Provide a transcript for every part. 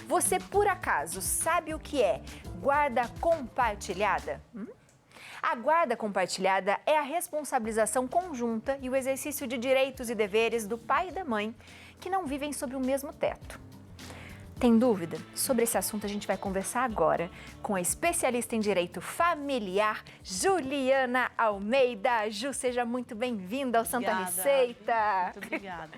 Você, por acaso, sabe o que é guarda compartilhada? A guarda compartilhada é a responsabilização conjunta e o exercício de direitos e deveres do pai e da mãe que não vivem sob o mesmo teto. Tem dúvida? Sobre esse assunto a gente vai conversar agora com a especialista em direito familiar, Juliana Almeida. Ju, seja muito bem-vinda ao Santa Receita. Muito obrigada.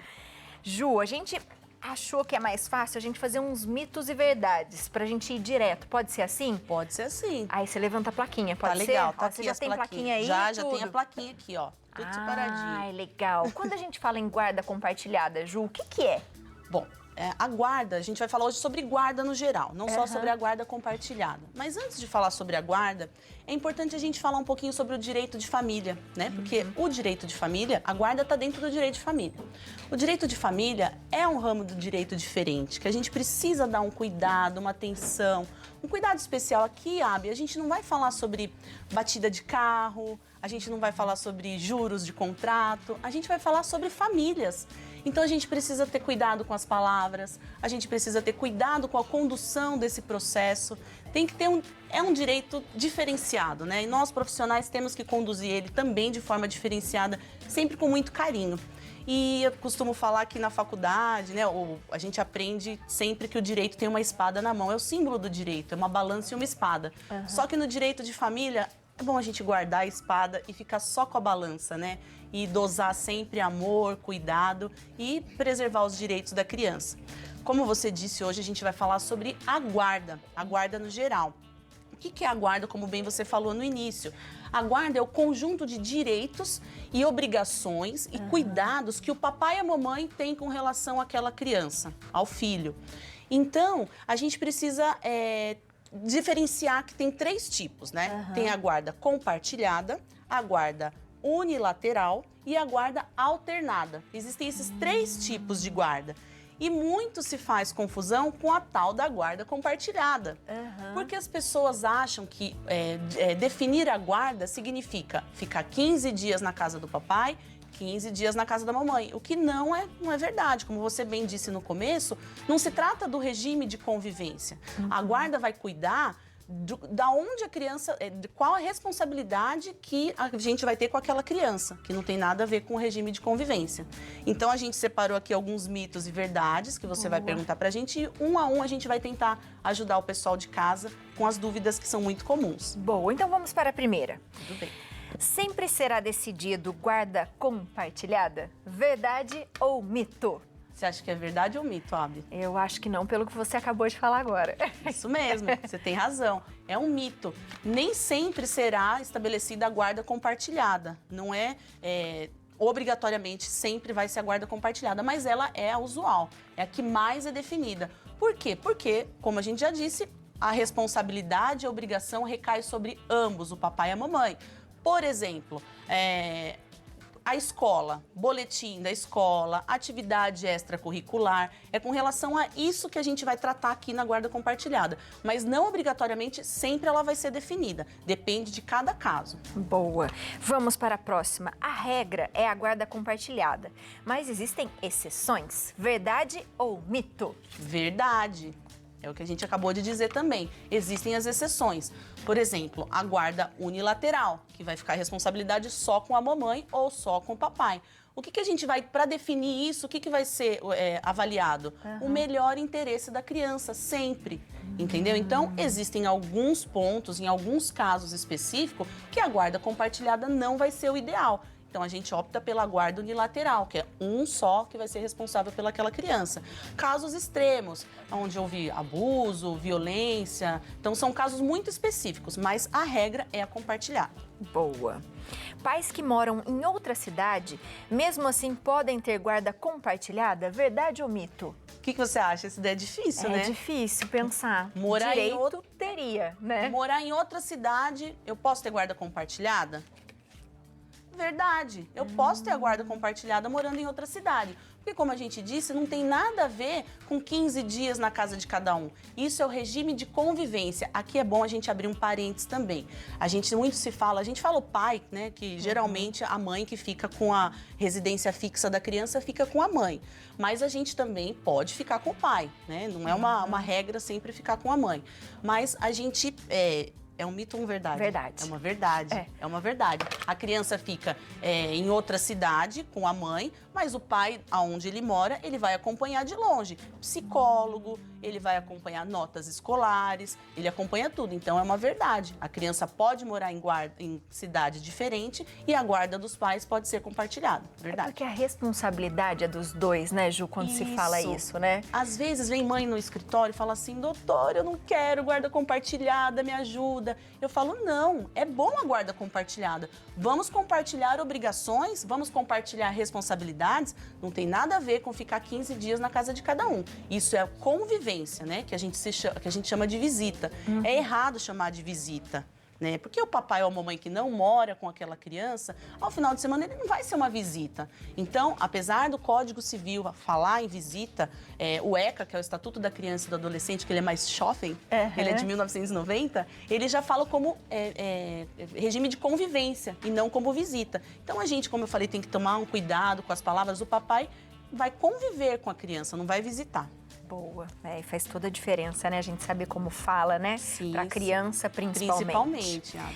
Ju, a gente achou que é mais fácil a gente fazer uns mitos e verdades pra gente ir direto. Pode ser assim? Pode ser assim. Aí você levanta a plaquinha, pode ser? Tá legal, tá Ó, você aqui já as tem plaquinha aí? Já tudo? tem a plaquinha aqui, ó. Tudo separadinho. Ah, legal. Quando a gente fala em guarda compartilhada, Ju, o que é? Bom, a guarda, a gente vai falar hoje sobre guarda no geral, não só sobre a guarda compartilhada. Mas antes de falar sobre a guarda, é importante a gente falar um pouquinho sobre o direito de família, né? Porque o direito de família, a guarda está dentro do direito de família. O direito de família é um ramo do direito diferente, que a gente precisa dar um cuidado, uma atenção, um cuidado especial aqui, Abi. A gente não vai falar sobre batida de carro, a gente não vai falar sobre juros de contrato, a gente vai falar sobre famílias. Então a gente precisa ter cuidado com as palavras, a gente precisa ter cuidado com a condução desse processo. Tem que ter um direito diferenciado, né? E nós profissionais temos que conduzir ele também de forma diferenciada, sempre com muito carinho. E eu costumo falar que na faculdade, né, a gente aprende sempre que o direito tem uma espada na mão. É o símbolo do direito, é uma balança e uma espada. Só que no direito de família, é bom a gente guardar a espada e ficar só com a balança, né? E dosar sempre amor, cuidado e preservar os direitos da criança. Como você disse, hoje a gente vai falar sobre a guarda no geral. O que é a guarda, como bem você falou no início? A guarda é o conjunto de direitos e obrigações e cuidados que o papai e a mamãe têm com relação àquela criança, ao filho. Então, a gente precisa diferenciar que tem 3 tipos, né? Tem a guarda compartilhada, a guarda unilateral e a guarda alternada. Existem esses 3 tipos de guarda. E muito se faz confusão com a tal da guarda compartilhada. Porque as pessoas acham que definir a guarda significa ficar 15 dias na casa do papai, 15 dias na casa da mamãe, o que não é verdade. Como você bem disse no começo, não se trata do regime de convivência. A guarda vai cuidar da onde a criança, de qual a responsabilidade que a gente vai ter com aquela criança, que não tem nada a ver com o regime de convivência. Então a gente separou aqui alguns mitos e verdades que você vai perguntar pra gente e um a um a gente vai tentar ajudar o pessoal de casa com as dúvidas que são muito comuns. Boa, então vamos para a primeira. Tudo bem. Sempre será decidido guarda compartilhada? Verdade ou mito? Você acha que é verdade ou mito, Abi? Eu acho que não, pelo que você acabou de falar agora. Isso mesmo, você tem razão. É um mito. Nem sempre será estabelecida a guarda compartilhada. Não obrigatoriamente sempre vai ser a guarda compartilhada, mas ela é a usual, é a que mais é definida. Por quê? Porque, como a gente já disse, a responsabilidade e a obrigação recai sobre ambos, o papai e a mamãe. Por exemplo, a escola, boletim da escola, atividade extracurricular, é com relação a isso que a gente vai tratar aqui na guarda compartilhada. Mas não obrigatoriamente sempre ela vai ser definida, depende de cada caso. Boa. Vamos para a próxima. A regra é a guarda compartilhada, mas existem exceções? Verdade ou mito? Verdade. É o que a gente acabou de dizer também. Existem as exceções. Por exemplo, a guarda unilateral, que vai ficar a responsabilidade só com a mamãe ou só com o papai. O que a gente vai, para definir isso, o que vai ser avaliado? O melhor interesse da criança, sempre. Entendeu? Então, existem alguns pontos, em alguns casos específicos, que a guarda compartilhada não vai ser o ideal. Então, a gente opta pela guarda unilateral, que é um só que vai ser responsável pelaquela criança. Casos extremos, onde houve abuso, violência, então são casos muito específicos, mas a regra é a compartilhada. Boa. Pais que moram em outra cidade, mesmo assim podem ter guarda compartilhada? Verdade ou mito? O que você acha? Isso daí é difícil, né? É difícil pensar. Morar Direito teria, né? Morar em outra cidade, eu posso ter guarda compartilhada? Verdade, eu posso ter a guarda compartilhada morando em outra cidade. Porque, como a gente disse, não tem nada a ver com 15 dias na casa de cada um. Isso é o regime de convivência. Aqui é bom a gente abrir um parênteses também. A gente fala o pai, né, que geralmente a mãe que fica com a residência fixa da criança fica com a mãe. Mas a gente também pode ficar com o pai, né? Não é uma regra sempre ficar com a mãe. Mas a gente... É um mito ou uma verdade? Verdade. É uma verdade. É uma verdade. A criança fica em outra cidade com a mãe, mas o pai, aonde ele mora, ele vai acompanhar de longe. Psicólogo, ele vai acompanhar notas escolares, ele acompanha tudo. Então, é uma verdade. A criança pode morar em cidade diferente e a guarda dos pais pode ser compartilhada. Verdade. É porque a responsabilidade é dos dois, né, Ju, quando se fala isso, né? Às vezes vem mãe no escritório e fala assim, doutor, eu não quero guarda compartilhada, me ajuda. Eu falo, não, é bom a guarda compartilhada. Vamos compartilhar obrigações, vamos compartilhar responsabilidades. Não tem nada a ver com ficar 15 dias na casa de cada um. Isso é convivência, né? Que a gente chama de visita. É errado chamar de visita. Né? Porque o papai ou a mamãe que não mora com aquela criança, ao final de semana ele não vai ser uma visita. Então, apesar do Código Civil falar em visita, o ECA, que é o Estatuto da Criança e do Adolescente, que ele é mais jovem, ele é de 1990, ele já fala como regime de convivência e não como visita. Então, a gente, como eu falei, tem que tomar um cuidado com as palavras. O papai vai conviver com a criança, não vai visitar. Boa. E faz toda a diferença, né? A gente saber como fala, né? Para criança, Principalmente, Ada.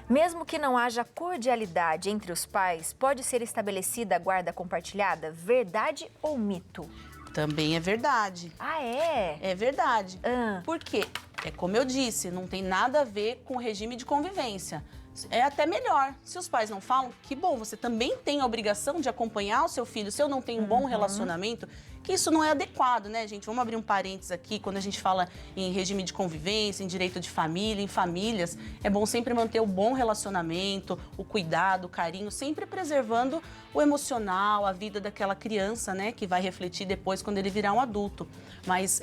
Mesmo que não haja cordialidade entre os pais, pode ser estabelecida a guarda compartilhada? Verdade ou mito? Também é verdade. Ah, é? É verdade. Por quê? É como eu disse, não tem nada a ver com o regime de convivência. É até melhor. Se os pais não falam, que bom, você também tem a obrigação de acompanhar o seu filho. Se eu não tenho um bom relacionamento, que isso não é adequado, né, gente? Vamos abrir um parênteses aqui, quando a gente fala em regime de convivência, em direito de família, em famílias, é bom sempre manter o bom relacionamento, o cuidado, o carinho, sempre preservando o emocional, a vida daquela criança, né, que vai refletir depois quando ele virar um adulto. Mas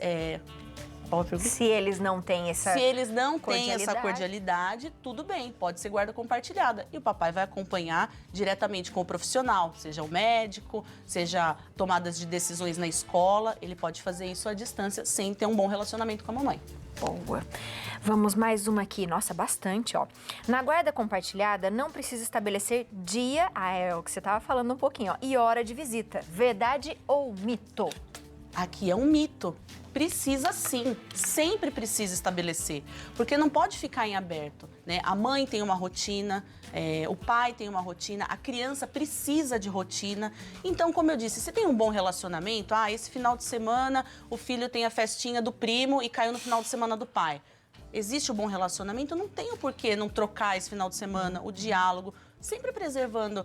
se eles não têm essa cordialidade, tudo bem, pode ser guarda compartilhada. E o papai vai acompanhar diretamente com o profissional, seja o médico, seja tomadas de decisões na escola. Ele pode fazer isso à distância sem ter um bom relacionamento com a mamãe. Boa. Vamos mais uma aqui. Nossa, bastante, ó. Na guarda compartilhada, não precisa estabelecer dia, é o que você estava falando um pouquinho, ó, e hora de visita. Verdade ou mito? Aqui é um mito. Precisa sim, sempre precisa estabelecer, porque não pode ficar em aberto, né? A mãe tem uma rotina, o pai tem uma rotina, a criança precisa de rotina. Então, como eu disse, se tem um bom relacionamento, esse final de semana o filho tem a festinha do primo e caiu no final de semana do pai. Existe o bom relacionamento, não tem o porquê não trocar esse final de semana, o diálogo, sempre preservando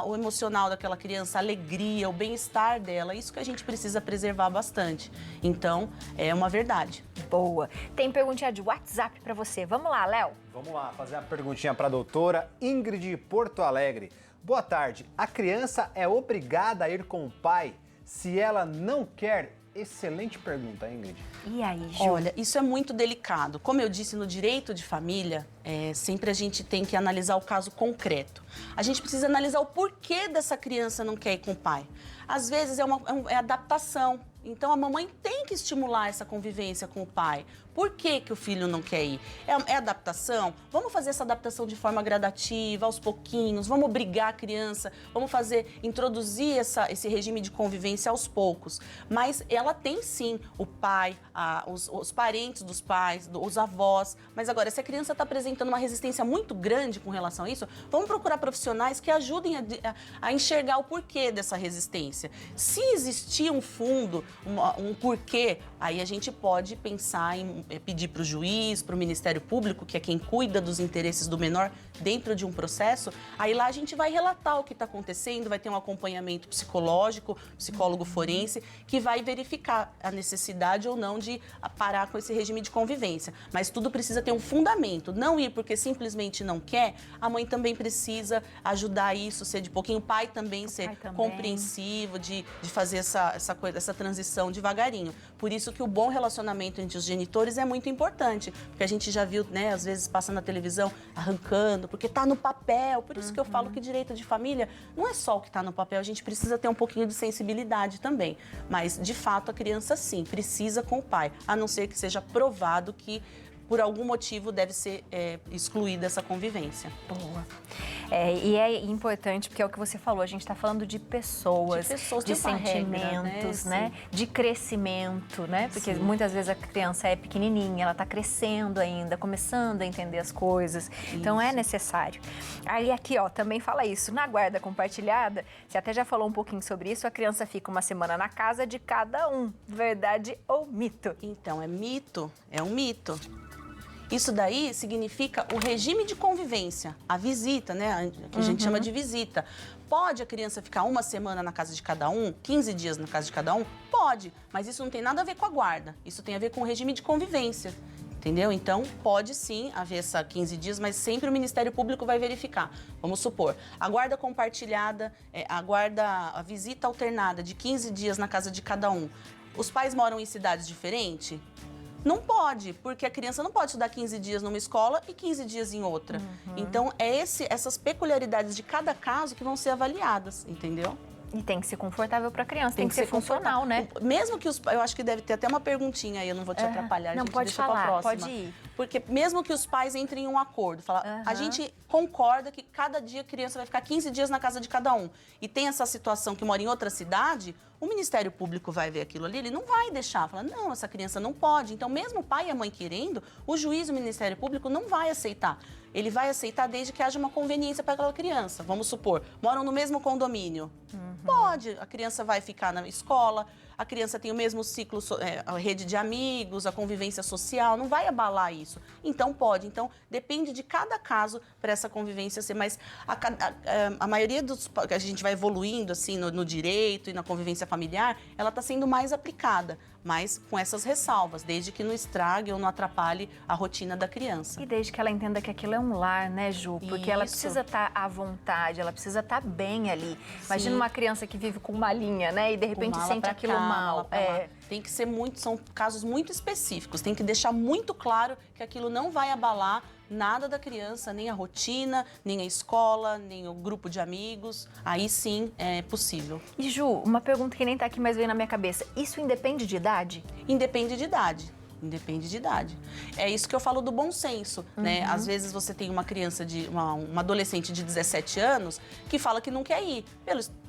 o emocional daquela criança, a alegria, o bem-estar dela. Isso que a gente precisa preservar bastante. Então, é uma verdade. Boa. Tem perguntinha de WhatsApp para você. Vamos lá, Léo? Vamos lá, fazer a perguntinha para a doutora Ingrid de Porto Alegre. Boa tarde. A criança é obrigada a ir com o pai se ela não quer? Excelente pergunta, Ingrid. E aí, Ju? Olha, isso é muito delicado. Como eu disse, no direito de família, sempre a gente tem que analisar o caso concreto. A gente precisa analisar o porquê dessa criança não quer ir com o pai. Às vezes é adaptação. Então, a mamãe tem que estimular essa convivência com o pai. Por que que o filho não quer ir? É adaptação? Vamos fazer essa adaptação de forma gradativa, aos pouquinhos. Vamos obrigar a criança, vamos introduzir esse regime de convivência aos poucos. Mas ela tem sim o pai, os parentes dos pais, os avós. Mas agora, se a criança está apresentando uma resistência muito grande com relação a isso, vamos procurar profissionais que ajudem a enxergar o porquê dessa resistência. Se existir um fundo, um porquê, aí a gente pode pensar em pedir para o juiz, para o Ministério Público, que é quem cuida dos interesses do menor dentro de um processo. Aí lá a gente vai relatar o que está acontecendo, vai ter um acompanhamento psicológico, psicólogo forense, que vai verificar a necessidade ou não de parar com esse regime de convivência. Mas tudo precisa ter um fundamento. Não ir porque simplesmente não quer, a mãe também precisa ajudar isso, ser de pouquinho, o pai também ser compreensivo, de fazer essa transição transição devagarinho. Por isso que o bom relacionamento entre os genitores é muito importante, porque a gente já viu, né, às vezes passando na televisão, arrancando, porque tá no papel. Por isso que eu falo que direito de família não é só o que tá no papel, a gente precisa ter um pouquinho de sensibilidade também. Mas, de fato, a criança sim, precisa com o pai, a não ser que seja provado que por algum motivo deve ser excluída essa convivência. Boa. E é importante, porque é o que você falou, a gente está falando de pessoas, de sentimentos, né? De crescimento, né? Porque muitas vezes a criança é pequenininha, ela está crescendo ainda, começando a entender as coisas. Então é necessário. Aí aqui, ó, também fala isso. Na guarda compartilhada, você até já falou um pouquinho sobre isso, a criança fica uma semana na casa de cada um. Verdade ou mito? Então, é mito, é um mito. Isso daí significa o regime de convivência, a visita, né? Que a gente chama de visita. Pode a criança ficar uma semana na casa de cada um, 15 dias na casa de cada um? Pode, mas isso não tem nada a ver com a guarda. Isso tem a ver com o regime de convivência, entendeu? Então, pode sim haver essa 15 dias, mas sempre o Ministério Público vai verificar. Vamos supor, a guarda compartilhada, a visita alternada de 15 dias na casa de cada um. Os pais moram em cidades diferentes? Não pode, porque a criança não pode estudar 15 dias numa escola e 15 dias em outra. Então, essas peculiaridades de cada caso que vão ser avaliadas, entendeu? E tem que ser confortável para a criança, tem que ser funcional, né? Mesmo que eu acho que deve ter até uma perguntinha aí, eu não vou te atrapalhar, não, gente, pode deixa falar, pra próxima. pode ir. Porque mesmo que os pais entrem em um acordo, a gente concorda que cada dia a criança vai ficar 15 dias na casa de cada um, e tem essa situação que mora em outra cidade, o Ministério Público vai ver aquilo ali, ele não vai deixar, fala, não, essa criança não pode. Então, mesmo o pai e a mãe querendo, o juiz e o Ministério Público não vai aceitar. Ele vai aceitar desde que haja uma conveniência para aquela criança. Vamos supor, moram no mesmo condomínio. Pode, a criança vai ficar na escola, a criança tem o mesmo ciclo, a rede de amigos, a convivência social, não vai abalar isso. Então, pode. Então, depende de cada caso para essa convivência ser mais... A maioria dos... que a gente vai evoluindo, assim, no direito e na convivência familiar, ela está sendo mais aplicada, mas com essas ressalvas, desde que não estrague ou não atrapalhe a rotina da criança. E desde que ela entenda que aquilo é um lar, né, Ju? Porque ela precisa estar à vontade, ela precisa estar bem ali. Imagina uma criança que vive com uma linha, né? E de repente sente aquilo mal. Tem que ser são casos muito específicos. Tem que deixar muito claro que aquilo não vai abalar nada da criança, nem a rotina, nem a escola, nem o grupo de amigos. Aí sim é possível. E Ju, uma pergunta que nem tá aqui, mas veio na minha cabeça. Isso independe de idade? Independe de idade. Independe de idade. É isso que eu falo do bom senso, né? Às vezes você tem uma criança, uma adolescente de 17 anos que fala que não quer ir.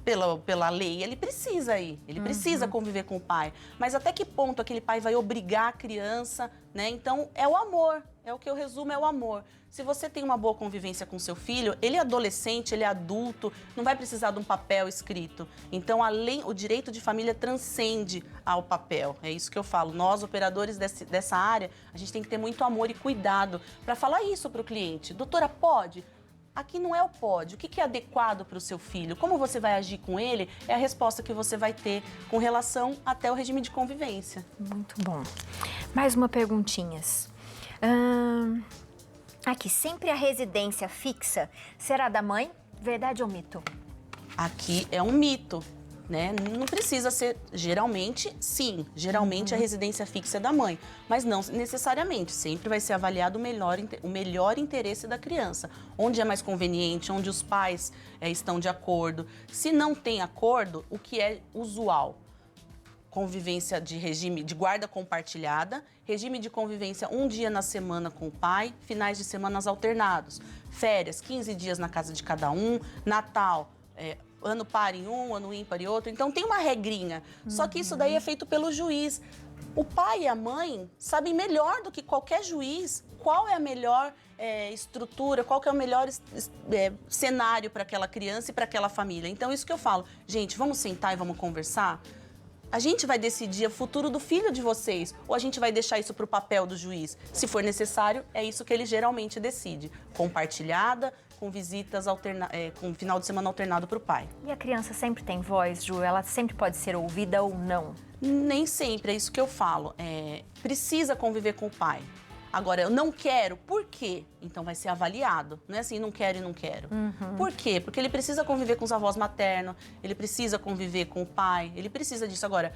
Pela lei, ele precisa ir. Ele precisa conviver com o pai. Mas até que ponto aquele pai vai obrigar a criança, né? Então, é o amor. É o que eu resumo, é o amor. Se você tem uma boa convivência com seu filho, ele é adolescente, ele é adulto, não vai precisar de um papel escrito. Então, o direito de família transcende ao papel. É isso que eu falo. Nós, operadores dessa área, a gente tem que ter muito amor e cuidado para falar isso para o cliente. Doutora, pode? Aqui não é o pode. O que é adequado para o seu filho? Como você vai agir com ele? É a resposta que você vai ter com relação até o regime de convivência. Muito bom. Mais uma perguntinha. Aqui, sempre a residência fixa será da mãe? Verdade ou mito? Aqui é um mito, né? Não precisa ser, geralmente, sim. Geralmente a residência fixa é da mãe, mas não necessariamente. Sempre vai ser avaliado o melhor interesse da criança. Onde é mais conveniente, onde os pais estão de acordo. Se não tem acordo, o que é usual? Convivência de regime de guarda compartilhada, regime de convivência um dia na semana com o pai, finais de semanas alternados, férias, 15 dias na casa de cada um, Natal, ano par em um, ano ímpar em outro. Então tem uma regrinha, só que isso daí é feito pelo juiz. O pai e a mãe sabem melhor do que qualquer juiz qual é a melhor estrutura, qual que é o melhor cenário para aquela criança e para aquela família. Então isso que eu falo, gente, vamos sentar e vamos conversar? A gente vai decidir o futuro do filho de vocês ou a gente vai deixar isso para o papel do juiz? Se for necessário, é isso que ele geralmente decide. Compartilhada, com visitas, com final de semana alternado para o pai. E a criança sempre tem voz, Ju? Ela sempre pode ser ouvida ou não? Nem sempre, é isso que eu falo. Precisa conviver com o pai. Agora, eu não quero, por quê? Então vai ser avaliado. Não é assim, não quero e não quero. Por quê? Porque ele precisa conviver com os avós maternos, ele precisa conviver com o pai, ele precisa disso. Agora,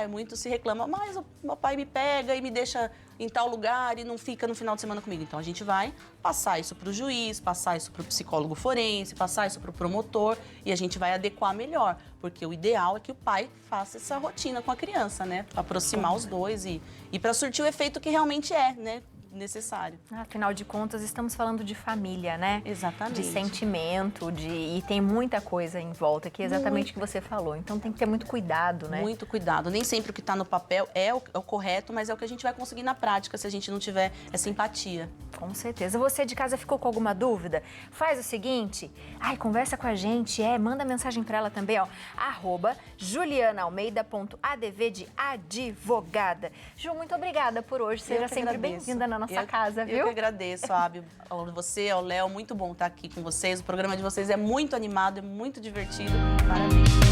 muito se reclama, mas o meu pai me pega e me deixa em tal lugar e não fica no final de semana comigo. Então a gente vai passar isso para o juiz, passar isso para o psicólogo forense, passar isso para o promotor e a gente vai adequar melhor. Porque o ideal é que o pai faça essa rotina com a criança, né? Pra aproximar os dois e para surtir o efeito que realmente é, né? Necessário. Afinal de contas, estamos falando de família, né? Exatamente. De sentimento, e tem muita coisa em volta, que é exatamente o que você falou. Então tem que ter muito cuidado, né? Muito cuidado. Nem sempre o que está no papel é o correto, mas é o que a gente vai conseguir na prática se a gente não tiver essa empatia. Com certeza. Você de casa ficou com alguma dúvida? Faz o seguinte, conversa com a gente, manda mensagem para ela também, ó, @julianaalmeida.adv de advogada. Ju, muito obrigada por hoje. Seja sempre bem-vinda na nossa casa, viu? Eu que agradeço, Abi, a você, ao Léo. Muito bom estar aqui com vocês. O programa de vocês é muito animado, é muito divertido. Parabéns.